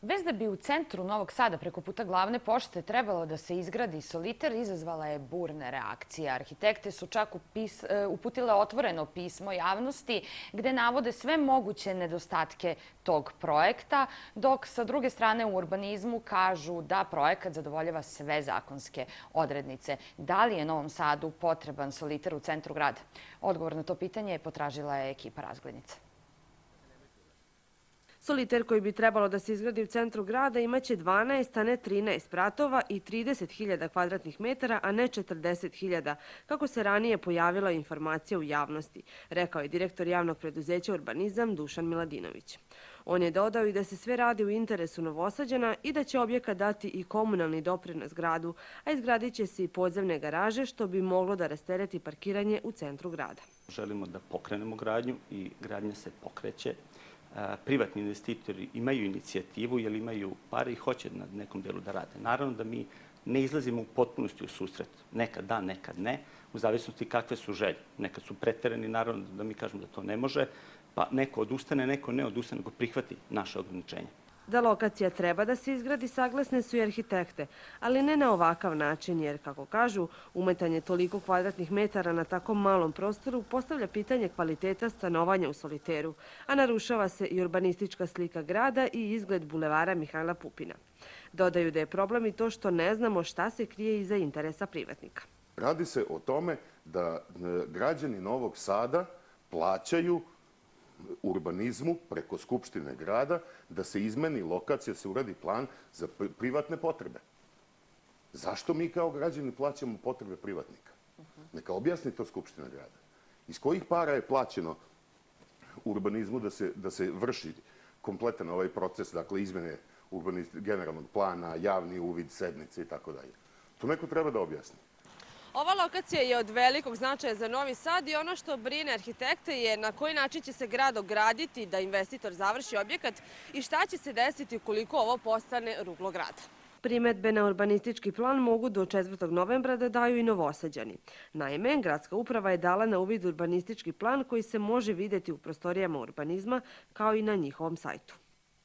Vest da bi u centru Novog Sada preko puta Glavne pošte trebalo da se izgradi soliter izazvala je burne reakcije. Arhitekte su čak uputile otvoreno pismo javnosti gde navode sve moguće nedostatke tog projekta, dok sa druge strane u urbanizmu kažu da projekat zadovoljava sve zakonske odrednice. Da li je Novom Sadu potreban soliter u centru grada? Odgovor na to pitanje potražila je ekipa Razglednice. Soliter koji bi trebalo da se izgradi u centru grada imaće 12, a ne 13 spratova i 30.000 kvadratnih metara, a ne 40.000, kako se ranije pojavila informacija u javnosti, rekao je direktor javnog preduzeća Urbanizam Dušan Miladinović. On je dodao i da se sve radi u interesu Novosađana i da će objekat dati i komunalni doprinos gradu, a izgradit će se i podzemne garaže, što bi moglo da rastereti parkiranje u centru grada. Želimo da pokrenemo gradnju i gradnja se pokreće. Privatni investitori imaju inicijativu jer imaju pare i hoće na nekom delu da rade. Naravno da mi ne izlazimo u potpunosti u susret. Nekad da, nekad ne, u zavisnosti kakve su želje. Nekad su preterani, naravno da mi kažemo da to ne može, pa neko odustane, neko ne odustane, nego prihvati naše ograničenje. Da lokacija treba da se izgradi, saglasne su i arhitekte, ali ne na ovakav način, jer, kako kažu, umetanje toliko kvadratnih metara na tako malom prostoru postavlja pitanje kvaliteta stanovanja u soliteru, a narušava se i urbanistička slika grada i izgled bulevara Mihajla Pupina. Dodaju da je problem i to što ne znamo šta se krije iza interesa privatnika. Radi se o tome da građani Novog Sada plaćaju urbanizmu preko Skupštine grada da se izmeni lokacija, se uradi plan za privatne potrebe. Zašto mi kao građani plaćamo potrebe privatnika? Neka objasni to Skupština grada. Iz kojih para je plaćeno urbanizmu da se vrši kompletan ovaj proces, dakle izmene generalnog plana, javni uvid, sednice i tako dalje. To neko treba da objasni. Ova lokacija je od velikog značaja za Novi Sad i ono što brine arhitekte je na koji način će se grad ograditi da investitor završi objekat i šta će se desiti ukoliko ovo postane ruglo grada. Primetbe na urbanistički plan mogu do 4. novembra da daju i Novosađani. Naime, gradska uprava je dala na uvid urbanistički plan koji se može videti u prostorijama urbanizma kao i na njihovom sajtu.